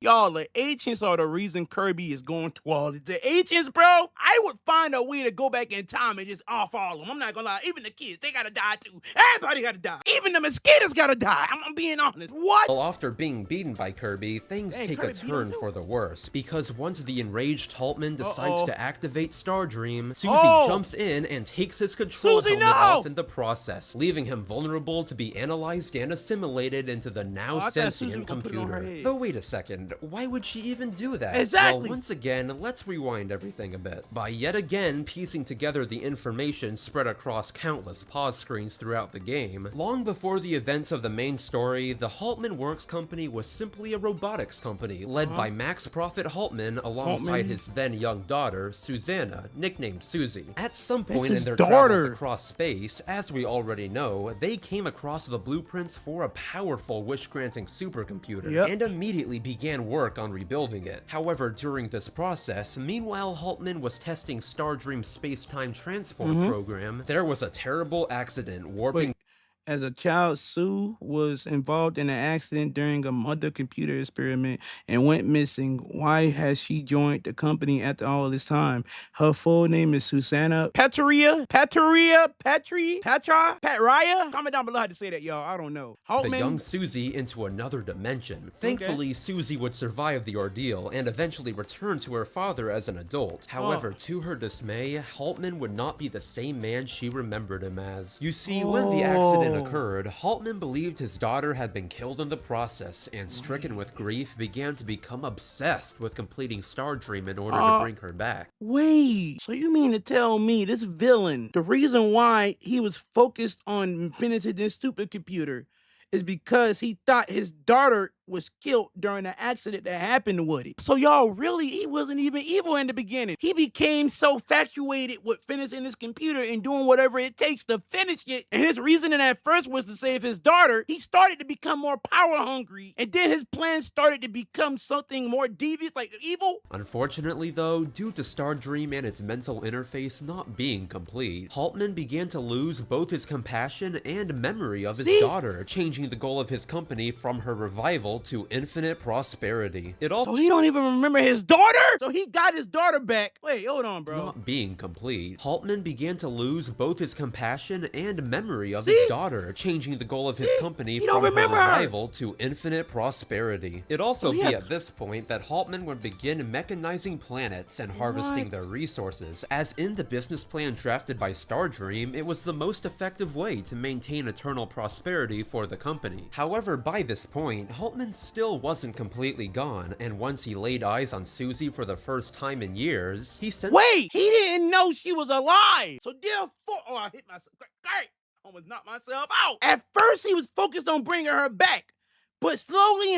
[SPEAKER 1] y'all, the ancients are the reason Kirby is going to all this. The ancients, bro, I would find a way to go back in time and just off all of them. I'm not gonna lie. Even the kids, they gotta die too. Everybody gotta die. Even the mosquitoes gotta die. I'm being honest. What?
[SPEAKER 2] Well, after being beaten by Kirby, things take a turn for the worse. Because once the enraged Haltman decides to activate Stardream, Susie jumps in and takes his control helmet off in the process, leaving him vulnerable to be analyzed and assimilated into the now sentient computer. Though wait a second. Why would she even do that?
[SPEAKER 1] Exactly.
[SPEAKER 2] Well, once again, let's rewind everything a bit. By yet again piecing together the information spread across countless pause screens throughout the game, long before the events of the main story, the Haltman Works Company was simply a robotics company, led by Max Prophet Haltman alongside his then young daughter, Susanna, nicknamed Susie. At some point in their travels across space, as we already know, they came across the blueprints for a powerful wish-granting supercomputer, and immediately began work on rebuilding it. However, during this process, meanwhile Haltman was testing Stardream's space-time transport program, there was a terrible accident warping.
[SPEAKER 1] As a child, Sue was involved in an accident during a mother computer experiment and went missing. Why has she joined the company after all this time? Her full name is Susanna Petraya. Comment down below how to say that, y'all. I don't know.
[SPEAKER 2] Haltman, the young Susie into another dimension. Thankfully, Susie would survive the ordeal and eventually return to her father as an adult. However, to her dismay, Haltman would not be the same man she remembered him as. You see, when the accident occurred, Haltman believed his daughter had been killed in the process, and stricken with grief, began to become obsessed with completing Stardream in order to bring her back.
[SPEAKER 1] Wait, so you mean to tell me this villain, the reason why he was focused on finishing this stupid computer is because he thought his daughter was killed during the accident that happened with it. So y'all, really, he wasn't even evil in the beginning. He became so infatuated with finishing his computer and doing whatever it takes to finish it. And his reasoning at first was to save his daughter. He started to become more power hungry. And then his plans started to become something more devious, like evil.
[SPEAKER 2] Unfortunately though, due to Stardream and its mental interface not being complete, Haltman began to lose both his compassion and memory of his daughter, changing the goal of his company from her revival survival to infinite prosperity. It all
[SPEAKER 1] So he don't even remember his daughter? So he got his daughter back. Wait, hold on, bro.
[SPEAKER 2] not being complete. Haltman began to lose both his compassion and memory of his daughter, changing the goal of his company from survival to infinite prosperity. It'd also be at this point that Haltman would begin mechanizing planets and harvesting their resources, as in the business plan drafted by Stardream, it was the most effective way to maintain eternal prosperity for the company. However, by this point, Haltman still wasn't completely gone, and once he laid eyes on Susie for the first time in years, he sensed—
[SPEAKER 1] Wait, he didn't know she was alive. So therefore, oh, I hit myself. Great, almost knocked myself out. At first, he was focused on bringing her back, but slowly,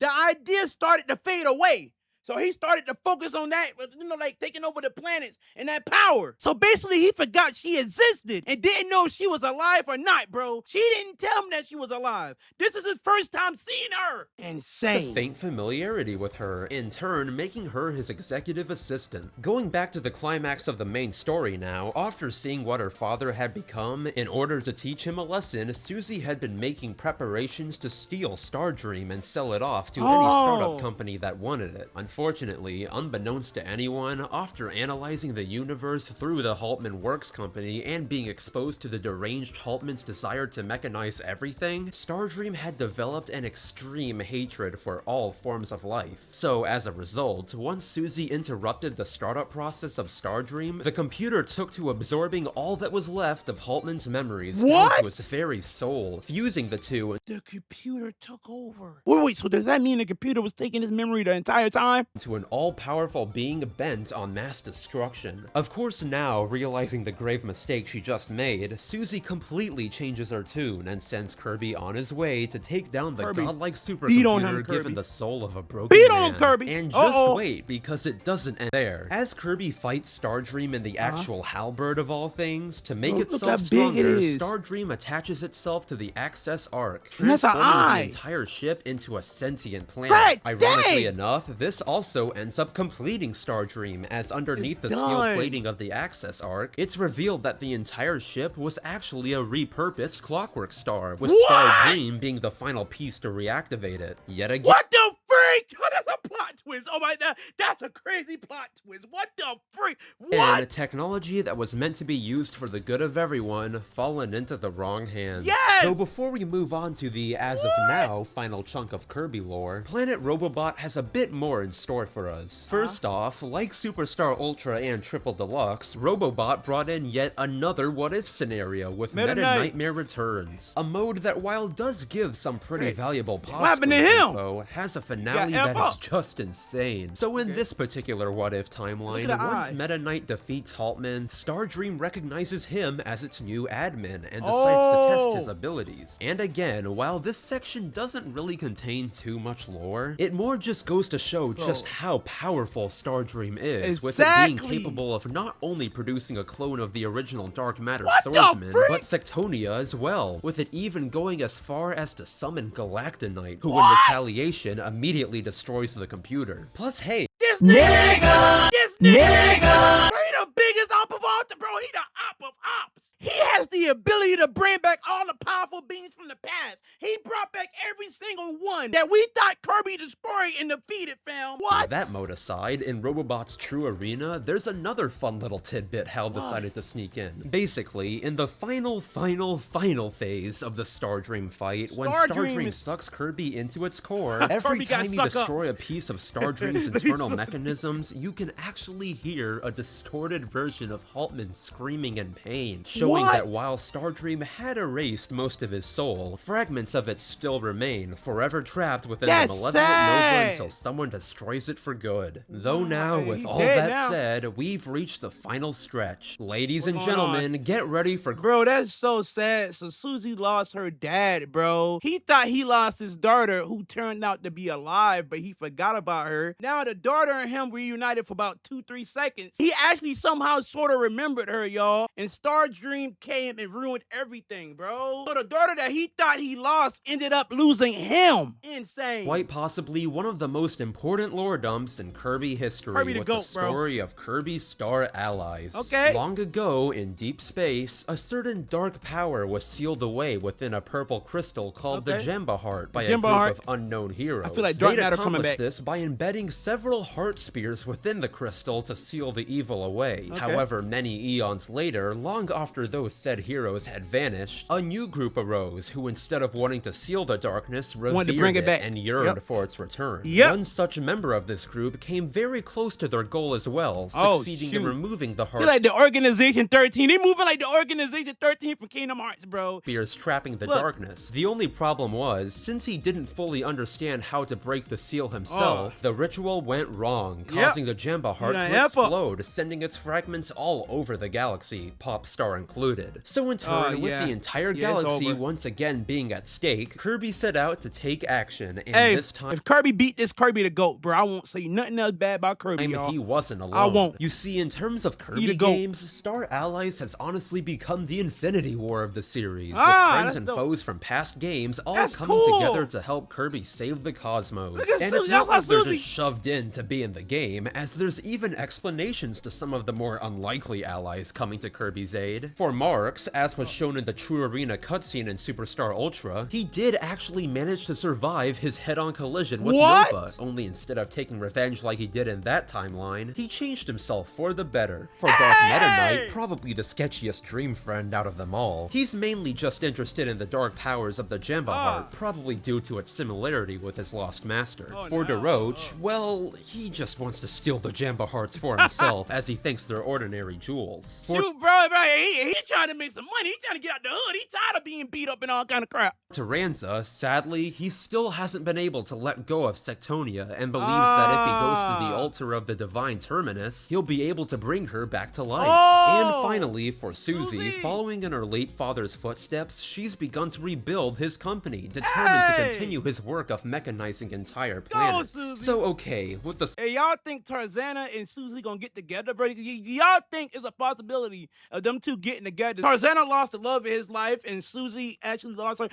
[SPEAKER 1] the idea started to fade away. So he started to focus on that, you know, like taking over the planets and that power. So basically, he forgot she existed and didn't know if she was alive or not, bro. She didn't tell him that she was alive. This is his first time seeing her. Insane.
[SPEAKER 2] The faint familiarity with her, in turn making her his executive assistant. Going back to the climax of the main story now, after seeing what her father had become, in order to teach him a lesson, Susie had been making preparations to steal Stardream and sell it off to any startup company that wanted it. Unfortunately, unbeknownst to anyone, after analyzing the universe through the Haltman Works company and being exposed to the deranged Haltman's desire to mechanize everything, Stardream had developed an extreme hatred for all forms of life. So as a result, once Susie interrupted the startup process of Stardream, the computer took to absorbing all that was left of Haltman's memories down to its very soul, fusing the two.
[SPEAKER 1] The computer took over. Wait, so does that mean the computer was taking his memory the entire time?
[SPEAKER 2] To an all-powerful being bent on mass destruction. Of course now, realizing the grave mistake she just made, Susie completely changes her tune and sends Kirby on his way to take down the godlike supercomputer given the soul of a broken man. And just wait, because it doesn't end there. As Kirby fights Stardream in the actual halberd of all things, to make itself stronger, Stardream attaches itself to the Access Arc, transforming the entire ship into a sentient planet. Ironically enough, this also ends up completing Stardream, as underneath the steel plating of the Access Arc, it's revealed that the entire ship was actually a repurposed Clockwork Star, with Stardream being the final piece to reactivate it. Yet again—
[SPEAKER 1] What the freak? That's a plot twist. Oh my god, that's a crazy plot twist. What the freak? What?
[SPEAKER 2] And a technology that was meant to be used for the good of everyone, fallen into the wrong hands.
[SPEAKER 1] Yes!
[SPEAKER 2] So before we move on to the, as of now, final chunk of Kirby lore, Planet Robobot has a bit more in store for us. First off, like Superstar Ultra and Triple Deluxe, Robobot brought in yet another what-if scenario with Meta Nightmare Returns. A mode that, while does give some pretty valuable possible info, has a finale that is just insane. So in this particular what-if timeline, once Meta Knight defeats Haltman, Stardream recognizes him as its new admin and decides to test his abilities. And again, while this section doesn't really contain too much lore, it more just goes to show just how powerful Stardream is, with it being capable of not only producing a clone of the original Dark Matter Swordsman, but Sectonia as well, with it even going as far as to summon Galactonite, who in retaliation immediately destroys the computer. Plus, hey,
[SPEAKER 1] this nigga! He the biggest op of all, bro. He the op of ops. He has the ability to bring back all the powerful beings from the past. He brought back every single one that we thought Kirby destroyed and defeated, fam. What?
[SPEAKER 2] That mode aside, in Robobot's True Arena, there's another fun little tidbit Hal decided to sneak in. Basically, in the final phase of the Stardream fight, when Stardream sucks Kirby into its core, every time you destroy a piece of Stardream's internal mechanisms, you can actually hear a distorted version of Haltman screaming in pain, showing that while Stardream had erased most of his soul, fragments of it still remain, forever trapped within the malevolent Nova until someone destroys it for good. Though now, with all that said, we've reached the final stretch. Ladies and gentlemen, get ready for—
[SPEAKER 1] Bro, that's so sad. So Susie lost her dad, bro. He thought he lost his daughter, who turned out to be alive, but he forgot about her. Now the daughter and him reunited for about 2-3 seconds. He actually somehow sort of remembered her, y'all. And Stardream came him and ruined everything, bro. So the daughter that he thought he lost ended up losing him. Insane.
[SPEAKER 2] Quite possibly one of the most important lore dumps in Kirby history,
[SPEAKER 1] Kirby the
[SPEAKER 2] with
[SPEAKER 1] goat,
[SPEAKER 2] the story of Kirby's star allies.
[SPEAKER 1] Okay.
[SPEAKER 2] Long ago, in deep space, a certain dark power was sealed away within a purple crystal called the Gemba Heart by a group of unknown heroes.
[SPEAKER 1] I feel like Dark
[SPEAKER 2] They'd
[SPEAKER 1] Matter coming
[SPEAKER 2] accomplished
[SPEAKER 1] back.
[SPEAKER 2] this by embedding several heart spears within the crystal to seal the evil away. However, many eons later, long after those said heroes had vanished, a new group arose who, instead of wanting to seal the darkness,
[SPEAKER 1] wanted to bring it back
[SPEAKER 2] and yearned for its return.
[SPEAKER 1] Yep.
[SPEAKER 2] One such member of this group came very close to their goal as well, succeeding in removing the heart.
[SPEAKER 1] Feel like the Organization 13. They moving like the Organization 13 from Kingdom Hearts, bro.
[SPEAKER 2] Spears trapping the darkness. The only problem was, since he didn't fully understand how to break the seal himself, the ritual went wrong, causing the Gemba Heart to explode, sending its fragments all over the galaxy, Popstar included. So in turn, with the entire galaxy once again being at stake, Kirby set out to take action, and this time,
[SPEAKER 1] if Kirby beat this, Kirby the GOAT, bro. I won't say nothing else bad about Kirby, y'all.
[SPEAKER 2] He wasn't alone.
[SPEAKER 1] I won't.
[SPEAKER 2] You see, in terms of Kirby games, Star Allies has honestly become the Infinity War of the series, with friends and foes from past games all coming together to help Kirby save the cosmos. And it's not like they're just shoved in to be in the game, as there's even explanations to some of the more unlikely allies coming to Kirby's aid. For Marx, as was shown in the True Arena cutscene in Superstar Ultra, he did actually manage to survive his head-on collision with Nova, only instead of taking revenge like he did in that timeline, he changed himself for the better. For Dark Meta Knight, probably the sketchiest dream friend out of them all, he's mainly just interested in the dark powers of the Gemba Heart, probably due to its similarity with his lost master. For DeRoach, well, he just wants to steal the Gemba Hearts for himself, as he thinks they're ordinary jewels.
[SPEAKER 1] Shoot, bro, he trying to make some money. He trying to get out the hood. He tired of being beat up and all kind of crap.
[SPEAKER 2] Taranza, sadly, he still hasn't been able to let go of Sectonia, and believes that if he goes to the altar of the divine terminus, he'll be able to bring her back to life. And finally, for Susie, following in her late father's footsteps, she's begun to rebuild his company, determined to continue his work of mechanizing entire planets. So okay, with the
[SPEAKER 1] y'all think Tarzana and Susie gonna get together, bro? Y'all think it's a possibility of them two getting together? Tarzana lost the love of his life, and Susie actually lost her.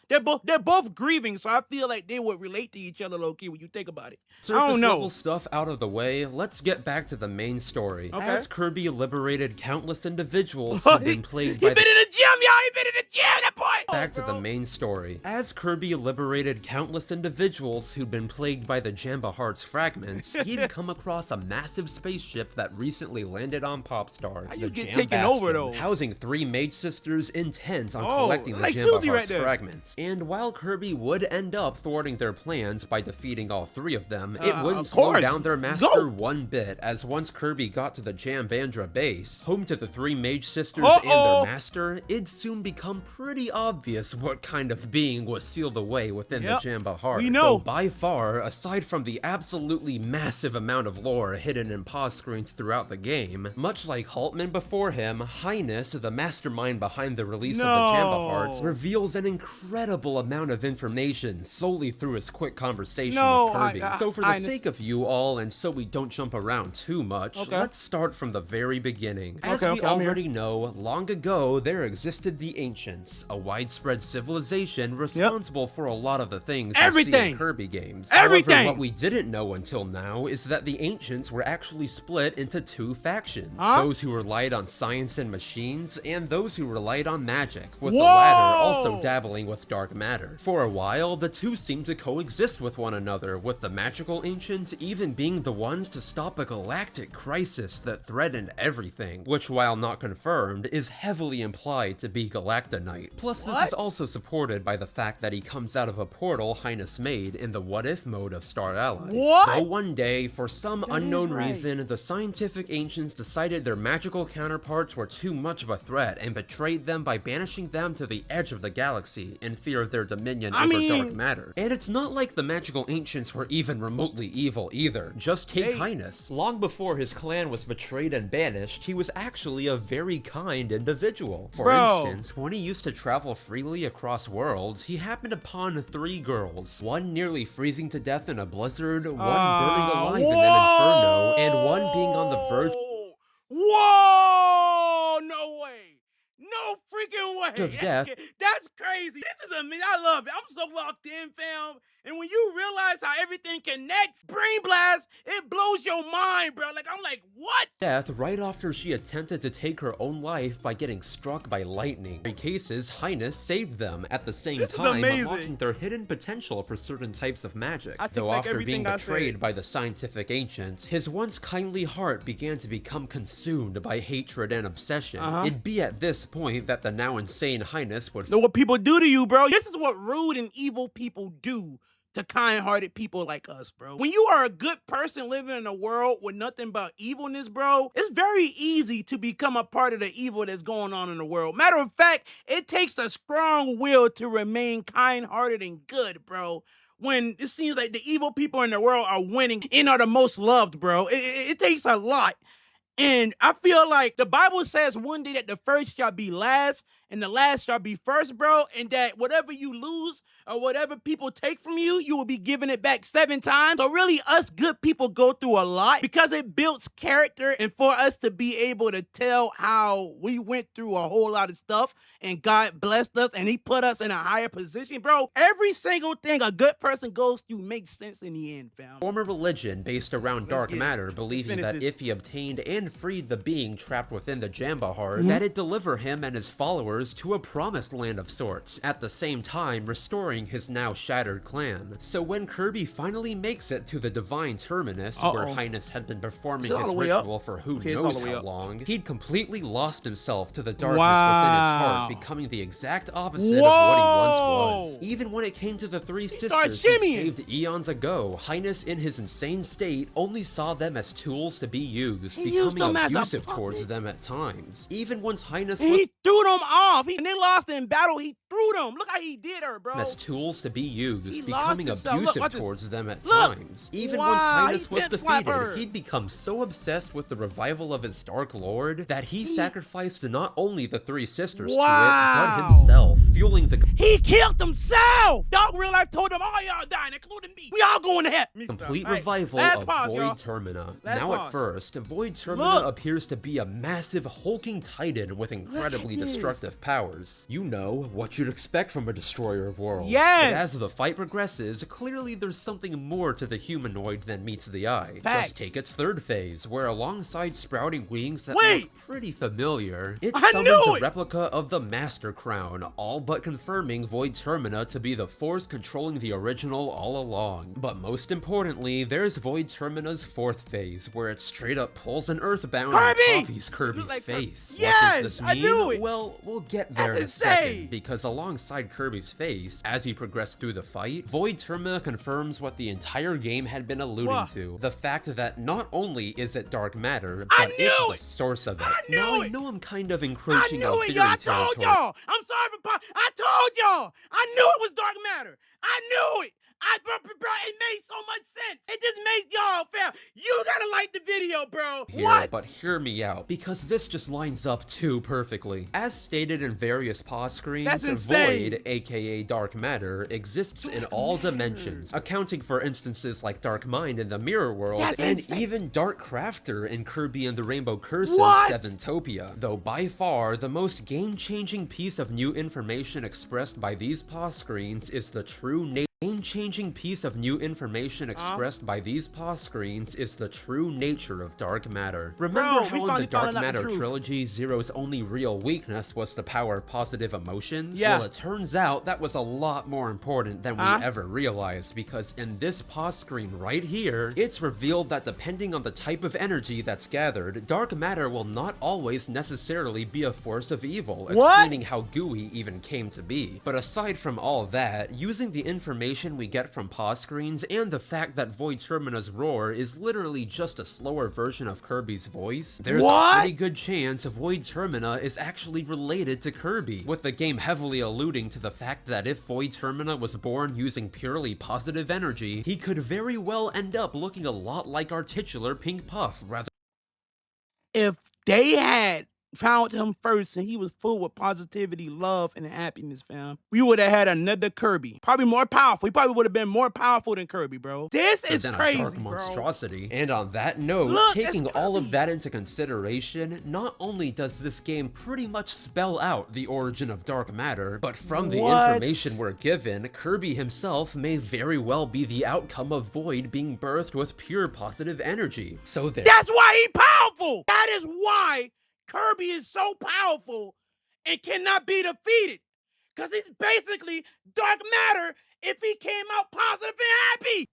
[SPEAKER 1] They're both grieving, so I feel like they would relate to each other low-key when you think about it.
[SPEAKER 2] Surface level stuff out of the way, let's get back to the main story. As Kirby liberated countless individuals who'd been plagued by
[SPEAKER 1] He been in the gym, y'all! He been in the gym, that boy!
[SPEAKER 2] Back to the main story. As Kirby liberated countless individuals who'd been plagued by the Gemba Heart's fragments, he'd come across a massive spaceship that recently landed on Popstar,
[SPEAKER 1] How you
[SPEAKER 2] the
[SPEAKER 1] get
[SPEAKER 2] Jam
[SPEAKER 1] taken over,
[SPEAKER 2] Bastion,
[SPEAKER 1] though?
[SPEAKER 2] housing 3 mage sisters intent on collecting the
[SPEAKER 1] like
[SPEAKER 2] Gemba
[SPEAKER 1] Susie
[SPEAKER 2] Heart's
[SPEAKER 1] right there.
[SPEAKER 2] fragments. And while Kirby would end up thwarting their plans by defeating all 3 of them, it wouldn't slow down their master one bit, as once Kirby got to the Jambandra base, home to the 3 mage sisters and their master, it'd soon become pretty obvious what kind of being was sealed away within the Gemba Heart.
[SPEAKER 1] We know.
[SPEAKER 2] Though by far, aside from the absolutely massive amount of lore hidden in pause screens throughout the game, much like Haltman before him, Hyness, the mastermind behind the release of the Gemba Hearts, reveals an incredible amount of information solely through his quick conversation with Kirby. So for the sake of you all, and so we don't jump around too much, let's start from the very beginning. As we already know, long ago there existed the Ancients, a widespread civilization responsible for a lot of the things we see in Kirby games. However, what we didn't know until now is that the Ancients were actually split into 2 factions. Those who relied on science and machines, and those who relied on magic, with the latter also dabbling with dark matter. For a while, the two seemed to coexist with one another, with the magical Ancients even being the ones to stop a galactic crisis that threatened everything, which, while not confirmed, is heavily implied to be Galactonite. Plus, this is also supported by the fact that he comes out of a portal Hyness made in the what-if mode of Star Allies. Though one day, for some unknown reason, the scientific Ancients decided their magical counterparts were too much of a threat and betrayed them by banishing them to the edge of the galaxy in fear of their dominion over dark matter. And it's not like the magical Ancients were even remotely evil either. Just take Hyness. Long before his clan was betrayed and banished, he was actually a very kind individual. For instance, when he used to travel freely across worlds, he happened upon 3 girls, one nearly freezing to death in a blizzard, one burning alive in an inferno, and one being on the verge.
[SPEAKER 1] Whoa! No way! freaking way.
[SPEAKER 2] Of death.
[SPEAKER 1] That's crazy. This is I love it. I'm so locked in, fam. And when you realize how everything connects, Brain Blast, it blows your mind, bro. Like, I'm like, what?
[SPEAKER 2] Death right after she attempted to take her own life by getting struck by lightning. In cases, Hyness saved them at the same time, unlocking their hidden potential for certain types of magic. Though after being betrayed by the scientific ancient, his once kindly heart began to become consumed by hatred and obsession. It'd be at this point that the now insane Hyness would
[SPEAKER 1] know what people do to you, bro. This is what rude and evil people do to kind-hearted people like us, bro. When you are a good person living in a world with nothing but evilness, bro, it's very easy to become a part of the evil that's going on in the world. Matter of fact, it takes a strong will to remain kind-hearted and good, bro. When it seems like the evil people in the world are winning and are the most loved, bro. It takes a lot. And I feel like the Bible says one day that the first shall be last and the last shall be first, bro. And that whatever you lose or whatever people take from you, you will be giving it back 7 times. So really, us good people go through a lot because it builds character, and for us to be able to tell how we went through a whole lot of stuff and God blessed us and he put us in a higher position, bro. Every single thing a good person goes through makes sense in the end, fam.
[SPEAKER 2] Form a religion based around dark matter, believing that if he obtained and freed the being trapped within the Jamba Heart, that it'd deliver him and his followers to a promised land of sorts, at the same time restoring his now shattered clan. So when Kirby finally makes it to the divine terminus, where Hyness had been performing his ritual for who knows how long, he'd completely lost himself to the darkness within his heart, becoming the exact opposite of what he once was. Even when it came to the 3 sisters he saved eons ago, Hyness in his insane state only saw them as tools to be used, becoming abusive towards them at times. Even once Hyness
[SPEAKER 1] he threw them off. When they lost in battle, he threw them. Look how he did her, bro.
[SPEAKER 2] As tools to be used, becoming abusive towards them at times. Even once Hyness was defeated, he'd become so obsessed with the revival of his Dark Lord that he sacrificed not only the 3 sisters to it, but himself, fueling the...
[SPEAKER 1] He killed himself! Dog real life told him, all y'all dying, including me. We all going to hell.
[SPEAKER 2] Complete revival of Void Termina. Now at first, Void Termina appears to be a massive hulking titan with incredibly destructive powers. You know, what you'd expect from a destroyer of worlds. But as the fight progresses, clearly there's something more to the humanoid than meets the eye. Just take its 3rd phase, where alongside sprouting wings that look pretty familiar, it summons a replica of the Master Crown, all but confirming Void Termina to be the force controlling the original all along. But most importantly, there's Void Termina's 4th phase, where it straight up pulls an Earthbound and copies Kirby's face. What does this mean? Well, we'll get there in a second, because alongside Kirby's face, as he progressed through the fight, Void Termina confirms what the entire game had been alluding to. The fact that not only is it dark matter, but it's the source of it. I know I'm kind of encroaching on theory territory.
[SPEAKER 1] I told y'all! I'm sorry for I told y'all! I knew it was dark matter! I knew it! Bro, it made so much sense. It just made y'all, fam. You gotta like the video, bro.
[SPEAKER 2] But hear me out, because this just lines up too perfectly. As stated in various pause screens, Void, aka Dark Matter, exists in all dimensions, accounting for instances like Dark Mind in the Mirror World, and even Dark Crafter in Kirby and the Rainbow Curse's Seventopia. Though by far, the most game-changing piece of new information expressed by these pause screens is the true nature game-changing piece of new information expressed by these pause screens is the true nature of dark matter. Remember how in the Dark Matter trilogy, Zero's only real weakness was the power of positive emotions? Well, it turns out that was a lot more important than we ever realized, because in this pause screen right here, it's revealed that depending on the type of energy that's gathered, dark matter will not always necessarily be a force of evil, explaining how GUI even came to be. But aside from all that, using the information we get from pause screens and the fact that Void Termina's roar is literally just a slower version of Kirby's voice, there's a pretty good chance Void Termina is actually related to Kirby, with the game heavily alluding to the fact that if Void Termina was born using purely positive energy, he could very well end up looking a lot like our titular Pink Puff, rather.
[SPEAKER 1] If they had found him first and he was full with positivity, love, and happiness, fam, we would have had another Kirby. Probably more powerful. He probably would have been more powerful than Kirby, bro. This is crazy,
[SPEAKER 2] a dark
[SPEAKER 1] bro.
[SPEAKER 2] monstrosity. And on that note,
[SPEAKER 1] Look,
[SPEAKER 2] taking all of that into consideration, not only does this game pretty much spell out the origin of dark matter, but from the information we're given, Kirby himself may very well be the outcome of Void being birthed with pure positive energy. So
[SPEAKER 1] that's why he's powerful! That is why Kirby is so powerful and cannot be defeated. Because he's basically dark matter if he came out positive and happy.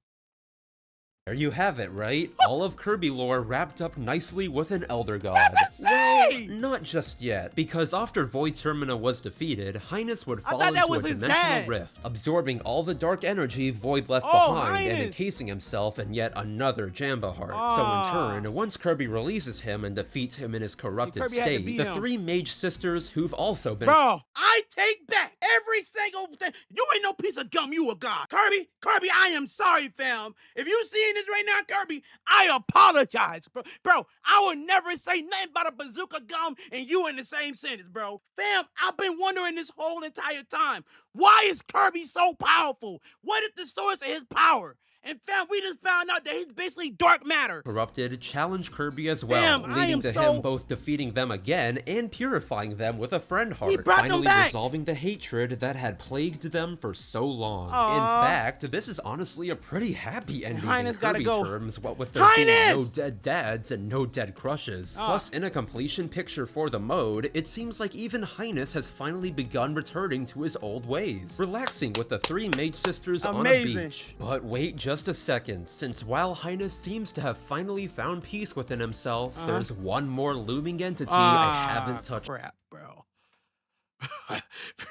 [SPEAKER 2] There you have it, right? All of Kirby lore wrapped up nicely with an Elder God.
[SPEAKER 1] That's insane!
[SPEAKER 2] Well, not just yet, because after Void Termina was defeated, Hyness would fall into a dimensional rift, absorbing all the dark energy Void left behind and encasing himself in yet another Jamba Heart. So in turn, once Kirby releases him and defeats him in his corrupted state, the three mage sisters who've also been—
[SPEAKER 1] Bro, I take back every single thing. You ain't no piece of gum, you a god. Kirby, I am sorry, fam. If you seeing this right now, Kirby, I apologize, bro. Bro, I would never say nothing about a bazooka gum and you in the same sentence, bro. Fam, I've been wondering this whole entire time. Why is Kirby so powerful? What is the source of his power? And fam, we just found out that he's basically dark matter.
[SPEAKER 2] Corrupted challenged Kirby as well, leading to him both defeating them again and purifying them with a friend heart, finally resolving the hatred that had plagued them for so long. In fact, this is honestly a pretty happy ending in Kirby terms, what with there being no dead dads and no dead crushes. Plus, in a completion picture for the mode, it seems like even Hyness has finally begun returning to his old ways, relaxing with the three mage sisters on a beach. But wait just a second, since while Hyness seems to have finally found peace within himself, there's one more looming entity I haven't touched.
[SPEAKER 1] Crap, bro.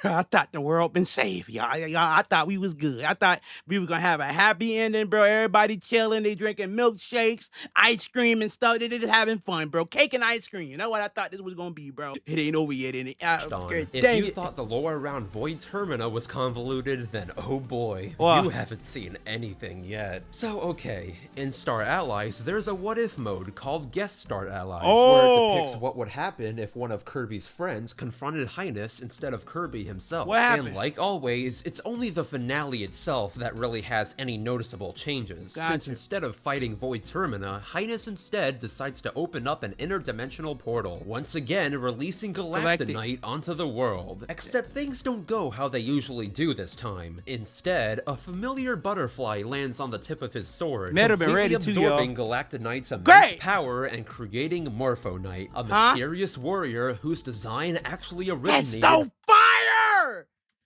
[SPEAKER 1] I thought the world been saved, y'all. I thought we was good. I thought we were gonna have a happy ending, bro. Everybody chilling, they drinking milkshakes, ice cream and stuff. They just having fun, bro. Cake and ice cream. You know what I thought this was gonna be, bro? It ain't over yet, ain't it?
[SPEAKER 2] If you thought the lore around Void Termina was convoluted, then oh boy, you haven't seen anything yet. So okay, in Star Allies, there's a what-if mode called Guest Star Allies, where it depicts what would happen if one of Kirby's friends confronted Hyness instead of Kirby himself. And like always, it's only the finale itself that really has any noticeable changes, since instead of fighting Void Termina, Hyness instead decides to open up an interdimensional portal, once again releasing Galactonite onto the world. Except things don't go how they usually do this time. Instead, a familiar butterfly lands on the tip of his sword, completely absorbing Galactonite's immense power and creating Morphonite, a mysterious warrior whose design actually originated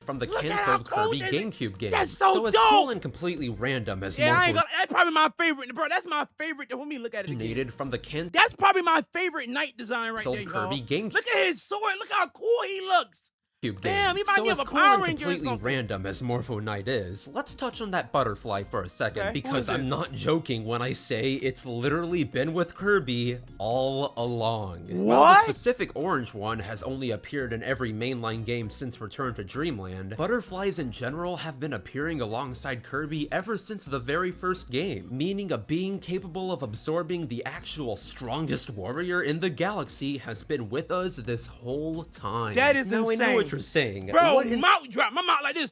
[SPEAKER 2] from the canceled Kirby GameCube game.
[SPEAKER 1] That's so
[SPEAKER 2] as cool and completely random as
[SPEAKER 1] that's probably my favorite, bro. That's my favorite. Let me look at it again.
[SPEAKER 2] From the
[SPEAKER 1] that's probably my favorite knight design right there,
[SPEAKER 2] Kirby GameCube.
[SPEAKER 1] Look at his sword. Look how cool he looks.
[SPEAKER 2] Damn,
[SPEAKER 1] he might be
[SPEAKER 2] as
[SPEAKER 1] a
[SPEAKER 2] cool
[SPEAKER 1] Power
[SPEAKER 2] and
[SPEAKER 1] Ranger
[SPEAKER 2] completely random as Morphonite is, let's touch on that butterfly for a second, because I'm not joking when I say it's literally been with Kirby all along. While the specific orange one has only appeared in every mainline game since Return to Dreamland, butterflies in general have been appearing alongside Kirby ever since the very first game, meaning a being capable of absorbing the actual strongest warrior in the galaxy has been with us this whole time.
[SPEAKER 1] That is insane.
[SPEAKER 2] I know what you're saying.
[SPEAKER 1] Bro, mouth drop. My mouth like this.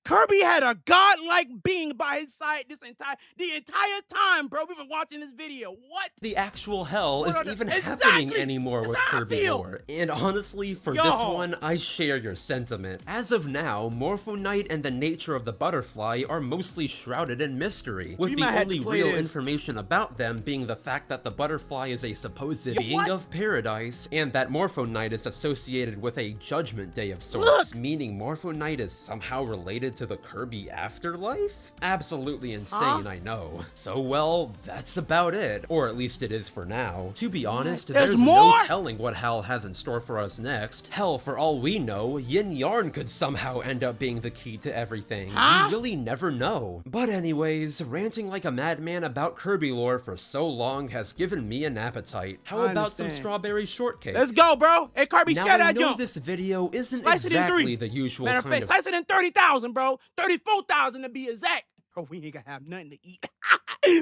[SPEAKER 1] Kirby had a godlike being by his side the entire time, bro. We've been watching this video. What
[SPEAKER 2] the actual hell is even happening anymore with Kirby lore? And honestly, for this one, I share your sentiment. As of now, Morphonite and the nature of the butterfly are mostly shrouded in mystery, with the only real information about them being the fact that the butterfly is a supposed being of paradise, and that Morphonite is associated with a judgment day of sorts, meaning Morphonite is somehow related to the Kirby afterlife? Absolutely insane, I know. So, well, that's about it. Or at least it is for now. To be honest, there's no telling what Hal has in store for us next. Hell, for all we know, Yin Yarn could somehow end up being the key to everything. You really never know. But anyways, ranting like a madman about Kirby lore for so long has given me an appetite. How about some strawberry shortcake?
[SPEAKER 1] Let's go, bro. Hey, Kirby, shout out,
[SPEAKER 2] yo. This video isn't exactly the usual kind of...
[SPEAKER 1] Slice it in 30,000, bro. 34,000 to be exact. Bro, we ain't gonna have nothing to eat.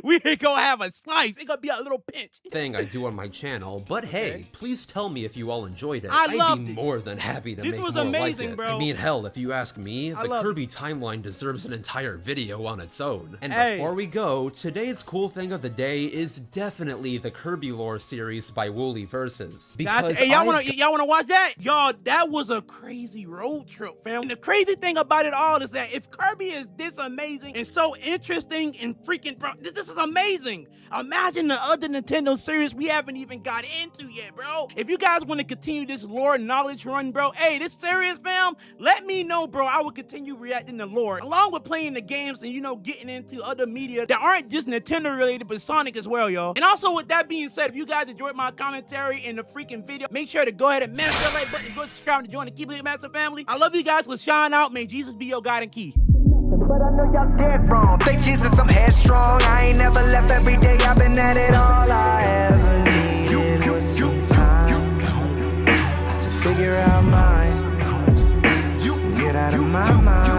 [SPEAKER 1] We ain't gonna have a slice. It's gonna be a little pinch.
[SPEAKER 2] Thing I do on my channel, but hey, please tell me if you all enjoyed it.
[SPEAKER 1] I loved
[SPEAKER 2] I'd be
[SPEAKER 1] it.
[SPEAKER 2] more than happy to
[SPEAKER 1] This
[SPEAKER 2] make
[SPEAKER 1] was
[SPEAKER 2] more
[SPEAKER 1] amazing,
[SPEAKER 2] like it.
[SPEAKER 1] bro.
[SPEAKER 2] I mean, hell, if you ask me, the
[SPEAKER 1] love
[SPEAKER 2] Kirby timeline deserves an entire video on its own. And
[SPEAKER 1] Hey.
[SPEAKER 2] before we go, today's cool thing of the day is definitely the Kirby Lore series by Wooly Versus. Because
[SPEAKER 1] Hey, y'all wanna watch that? Y'all, that was a crazy road trip, fam. And the crazy thing about it all is that if Kirby is this amazing and so interesting and freaking, bro, this is amazing. Imagine the other Nintendo series we haven't even got into yet, bro. If you guys want to continue this lore knowledge run, bro, hey, this series, fam, let me know, bro. I will continue reacting to lore, along with playing the games and, you know, getting into other media that aren't just Nintendo related, but Sonic as well, y'all. And also, with that being said, if you guys enjoyed my commentary in the freaking video, make sure to go ahead and smash that like button and go subscribe to join the Keep It Master family. I love you guys. Let's shine out. May Jesus be your guide and key.
[SPEAKER 4] But I know y'all dead wrong. Thank Jesus I'm headstrong. I ain't never left every day. I've been at it. All I ever needed was some time to figure out mine. Get out of my mind.